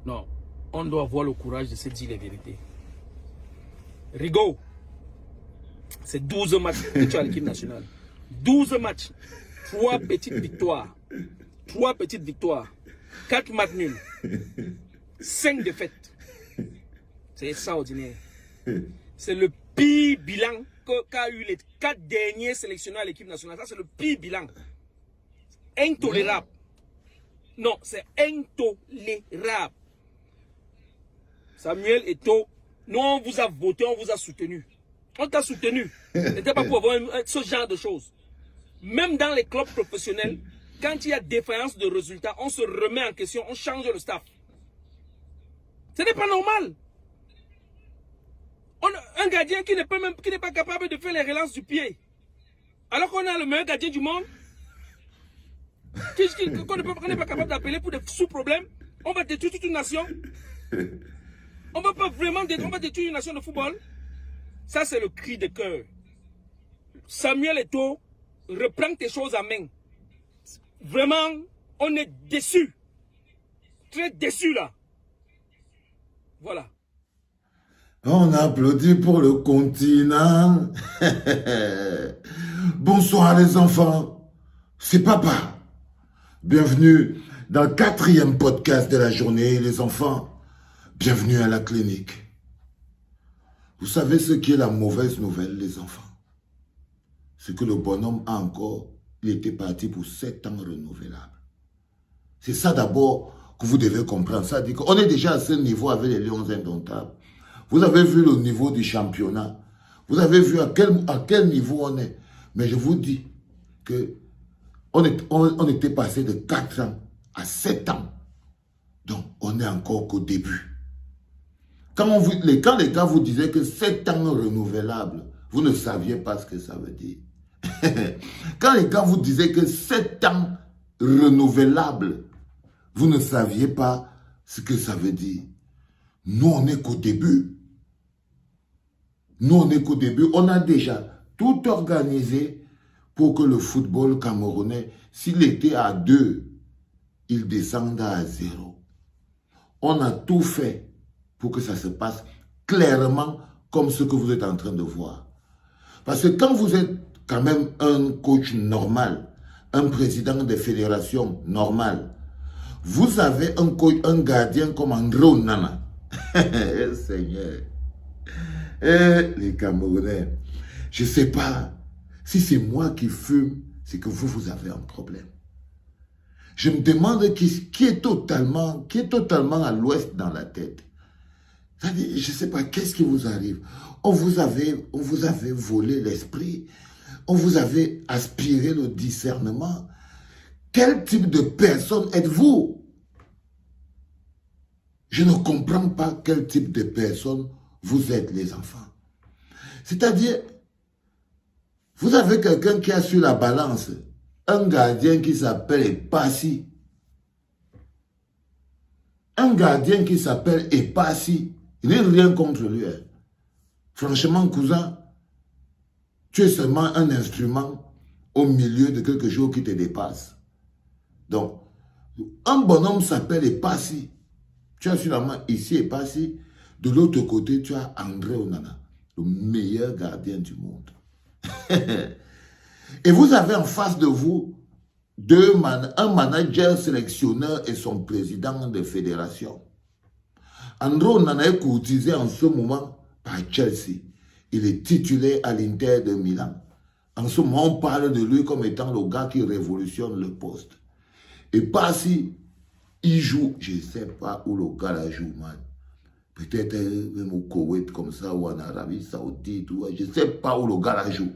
Non, on doit avoir le courage de se dire les vérités. Rigaud, c'est 12 matchs que tu as à l'équipe nationale. 12 matchs, 3 petites victoires. 3 petites victoires. 4 matchs nuls. 5 défaites. C'est extraordinaire. C'est le pire bilan qu'a eu les 4 derniers sélectionnés à l'équipe nationale. Ça, c'est le pire bilan. Intolérable. Non, c'est intolérable. Samuel Eto'o, nous, on vous a voté, on vous a soutenu. On t'a soutenu. Ce n'était pas pour avoir ce genre de choses. Même dans les clubs professionnels, quand il y a défaillance de résultats, on se remet en question, on change le staff. Ce n'est pas normal. Un gardien qui n'est pas capable de faire les relances du pied. Alors qu'on a le meilleur gardien du monde, qu'on n'est pas capable d'appeler pour des sous-problèmes, on va détruire toute une nation. On va pas vraiment détruire, on va détruire une nation de football. Ça, c'est le cri de cœur. Samuel Eto'o, reprends tes choses en main. Vraiment, on est déçus. Très déçus là. Voilà. On applaudit pour le continent. Bonsoir les enfants. C'est papa. Bienvenue dans le 4e podcast de la journée, les enfants. Bienvenue à la clinique. Vous savez ce qui est la mauvaise nouvelle, les enfants? C'est que le bonhomme a encore, il était parti pour 7 ans renouvelables. C'est ça d'abord que vous devez comprendre. Ça dit qu'on est déjà à ce niveau avec les Lions indomptables. Vous avez vu le niveau du championnat. Vous avez vu à quel niveau on est. Mais je vous dis que on était passé de 4 ans à 7 ans. Donc, on est encore qu'au début. Quand les gars vous disaient que 7 ans renouvelables, vous ne saviez pas ce que ça veut dire. Quand les gars vous disaient que 7 ans renouvelables, vous ne saviez pas ce que ça veut dire. Nous, on n'est qu'au début. Nous, on n'est qu'au début. On a déjà tout organisé pour que le football camerounais, s'il était à 2, il descende à 0. On a tout fait pour que ça se passe clairement comme ce que vous êtes en train de voir. Parce que quand vous êtes quand même un coach normal, un président de fédération normal, vous avez un gardien comme André Onana. Seigneur. Les Camerounais, je ne sais pas si c'est moi qui fume, c'est que vous avez un problème. Je me demande qui est totalement à l'ouest dans la tête. C'est-à-dire, je ne sais pas, qu'est-ce qui vous arrive? On vous avait volé l'esprit, on vous avait aspiré le discernement. Quel type de personne êtes-vous? Je ne comprends pas quel type de personne vous êtes, les enfants. C'est-à-dire, vous avez quelqu'un qui a sur la balance un gardien qui s'appelle Epassi. Un gardien qui s'appelle Epassi. Il n'est rien contre lui. Hein. Franchement, cousin, tu es seulement un instrument au milieu de quelque chose qui te dépasse. Donc, un bonhomme s'appelle Epassi. Tu as sur la main ici Epassi. De l'autre côté, tu as André Onana, le meilleur gardien du monde. Et vous avez en face de vous un manager sélectionneur et son président de fédération. André Onana est courtisé en ce moment par Chelsea. Il est titulaire à l'Inter de Milan. En ce moment, on parle de lui comme étant le gars qui révolutionne le poste. Et pas si il joue, je ne sais pas où le gars la joue, man. Peut-être même au Koweït comme ça, ou en Arabie Saoudite, ou je ne sais pas où le gars la joue.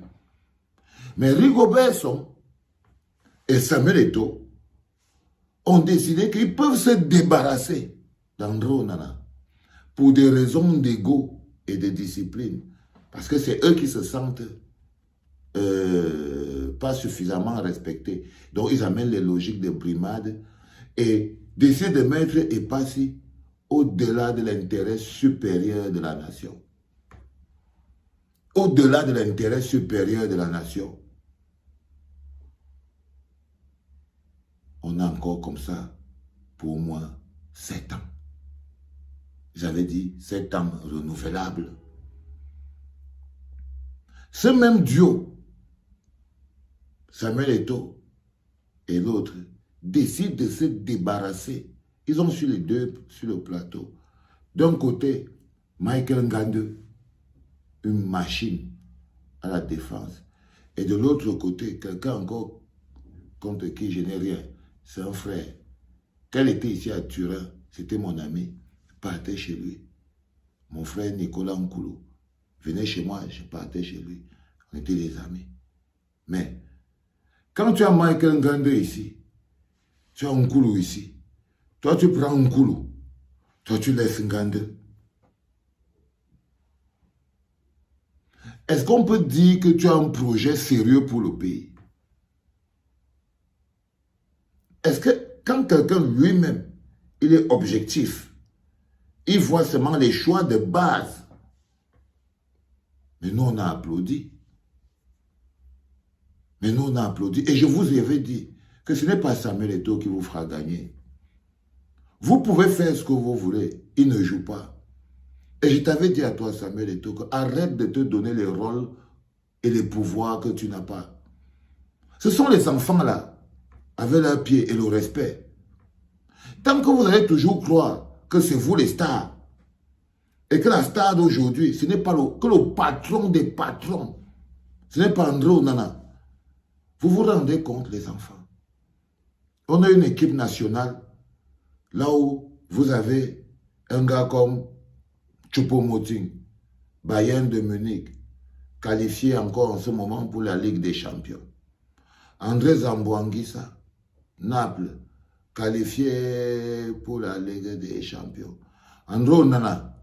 Mais Rigobert Song et Samuel Eto'o ont décidé qu'ils peuvent se débarrasser d'André Onana pour des raisons d'ego et de discipline. Parce que c'est eux qui se sentent pas suffisamment respectés. Donc ils amènent les logiques de brimade et décident de mettre Epassi au-delà de l'intérêt supérieur de la nation. Au-delà de l'intérêt supérieur de la nation. On a encore comme ça, pour moi, 7 ans. Ils avaient dit 7 ans renouvelables. Ce même duo, Samuel Eto'o et l'autre, décident de se débarrasser. Ils ont su les deux sur le plateau. D'un côté, Michael Ngande, une machine à la défense. Et de l'autre côté, quelqu'un encore contre qui je n'ai rien. C'est un frère. Quand il était ici à Turin, c'était mon ami. Je partais chez lui. Mon frère Nicolas Nkoulou venait chez moi, je partais chez lui. On était des amis. Mais, quand tu as Michael Ngande ici, tu as Nkoulou ici. Toi, tu prends Nkoulou. Toi, tu laisses Ngande. Est-ce qu'on peut dire que tu as un projet sérieux pour le pays? Est-ce que quand quelqu'un lui-même, il est objectif, il voit seulement les choix de base? Mais nous, on a applaudi. Mais nous, on a applaudi. Et je vous avais dit que ce n'est pas Samuel Eto'o qui vous fera gagner. Vous pouvez faire ce que vous voulez. Il ne joue pas. Et je t'avais dit à toi, Samuel Eto'o, arrête de te donner les rôles et les pouvoirs que tu n'as pas. Ce sont les enfants là, avec leurs pieds et le respect. Tant que vous allez toujours croire que c'est vous les stars, et que la star d'aujourd'hui, ce n'est pas que le patron des patrons, ce n'est pas André Onana, vous vous rendez compte, les enfants? On a une équipe nationale, là où vous avez un gars comme Choupo-Moting, Bayern de Munich, qualifié encore en ce moment pour la Ligue des Champions. André Zambouanguissa, Naples, qualifié pour la Ligue des Champions. André Onana,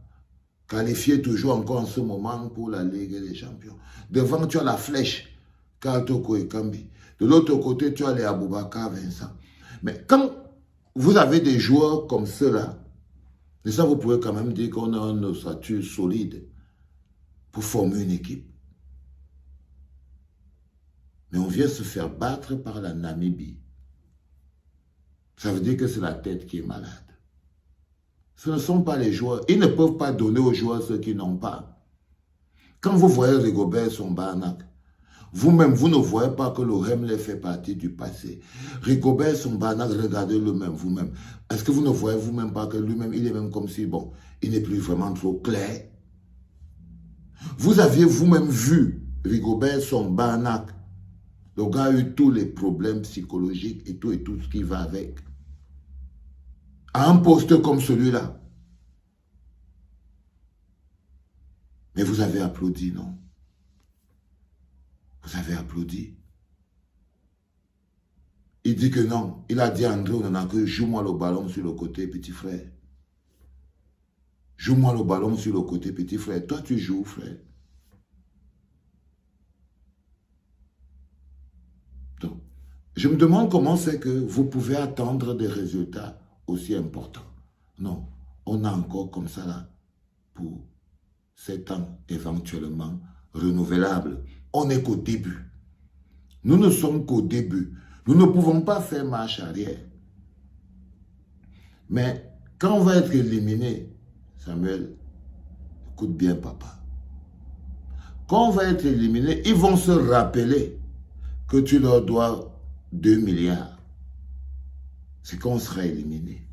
qualifié toujours encore en ce moment pour la Ligue des Champions. Devant, tu as la flèche, Kartoko et Kambi. De l'autre côté, tu as les Aboubakar Vincent. Mais quand vous avez des joueurs comme ceux-là, et ça, vous pouvez quand même dire qu'on a un ossature solide pour former une équipe. Mais on vient se faire battre par la Namibie. Ça veut dire que c'est la tête qui est malade. Ce ne sont pas les joueurs. Ils ne peuvent pas donner aux joueurs ce qu'ils n'ont pas. Quand vous voyez Rigobert Song-Barnak, vous-même, vous ne voyez pas que le Remle fait partie du passé. Rigobert Song-Barnak, regardez-le même, vous-même. Est-ce que vous ne voyez vous-même pas que lui-même, il est même comme si, bon, il n'est plus vraiment trop clair? Vous aviez vous-même vu Rigobert Song-Barnak. Le gars a eu tous les problèmes psychologiques et tout ce qui va avec. À un poste comme celui-là. Mais vous avez applaudi, non? Vous avez applaudi. Il dit que non. Il a dit à André Onana que joue-moi le ballon sur le côté, petit frère. Joue-moi le ballon sur le côté, petit frère. Toi, tu joues, frère. Donc, je me demande comment c'est que vous pouvez attendre des résultats aussi importants. Non, on a encore comme ça là pour 7 ans éventuellement renouvelables. On n'est qu'au début. Nous ne sommes qu'au début. Nous ne pouvons pas faire marche arrière. Mais quand on va être éliminé, Samuel, écoute bien papa. Quand on va être éliminé, ils vont se rappeler que tu leur dois 2 milliards. C'est quand on sera éliminé.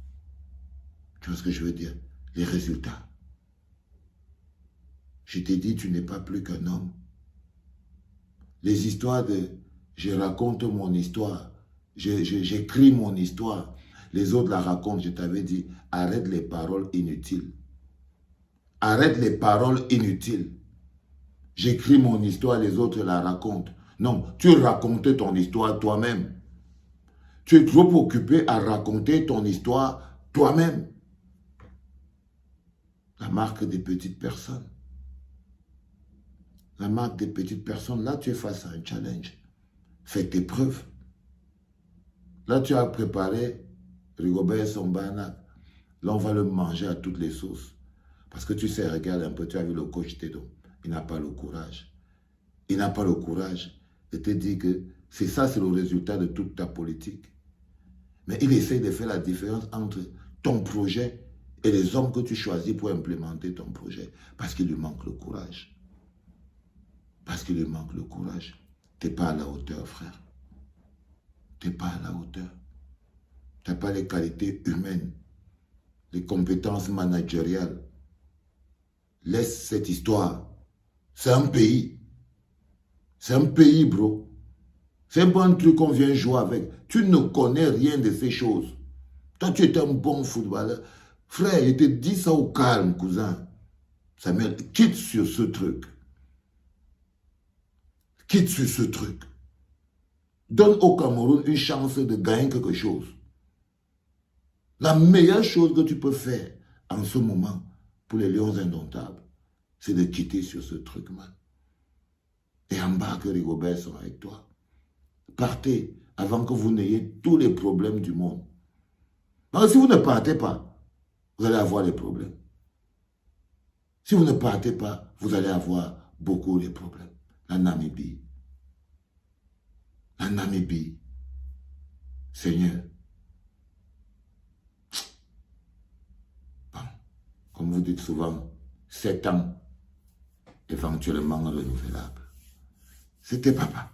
Tu vois ce que je veux dire? Les résultats. Je t'ai dit, tu n'es pas plus qu'un homme. Les histoires de je raconte mon histoire, j'écris mon histoire, les autres la racontent, je t'avais dit, arrête les paroles inutiles. Arrête les paroles inutiles. J'écris mon histoire, les autres la racontent. Non, tu racontes ton histoire toi-même. Tu es trop occupé à raconter ton histoire toi-même. La marque des petites personnes. La marque des petites personnes, là tu es face à un challenge. Fais tes preuves. Là tu as préparé Rigobert Song-Barnak. Là on va le manger à toutes les sauces. Parce que tu sais, regarde un peu, tu as vu le coach Tedo. Il n'a pas le courage. Il n'a pas le courage de te dire que c'est ça, c'est le résultat de toute ta politique. Mais il essaie de faire la différence entre ton projet et les hommes que tu choisis pour implémenter ton projet. Parce qu'il lui manque le courage. Parce qu'il lui manque le courage. Tu n'es pas à la hauteur, frère. Tu n'es pas à la hauteur. Tu n'as pas les qualités humaines, les compétences managériales. Laisse cette histoire. C'est un pays. C'est un pays, bro. C'est pas un truc qu'on vient jouer avec. Tu ne connais rien de ces choses. Toi, tu es un bon footballeur. Frère, il te dit ça au calme, cousin. Samuel, quitte sur ce truc. Quitte sur ce truc. Donne au Cameroun une chance de gagner quelque chose. La meilleure chose que tu peux faire en ce moment pour les Lions indomptables, c'est de quitter sur ce truc, man. Et embarque Rigobert sont avec toi. Partez avant que vous n'ayez tous les problèmes du monde. Parce que si vous ne partez pas, vous allez avoir des problèmes. Si vous ne partez pas, vous allez avoir beaucoup de problèmes. La Namibie. La Namibie. Seigneur. Bon. Comme vous dites souvent, 7 ans, éventuellement renouvelable. C'était papa.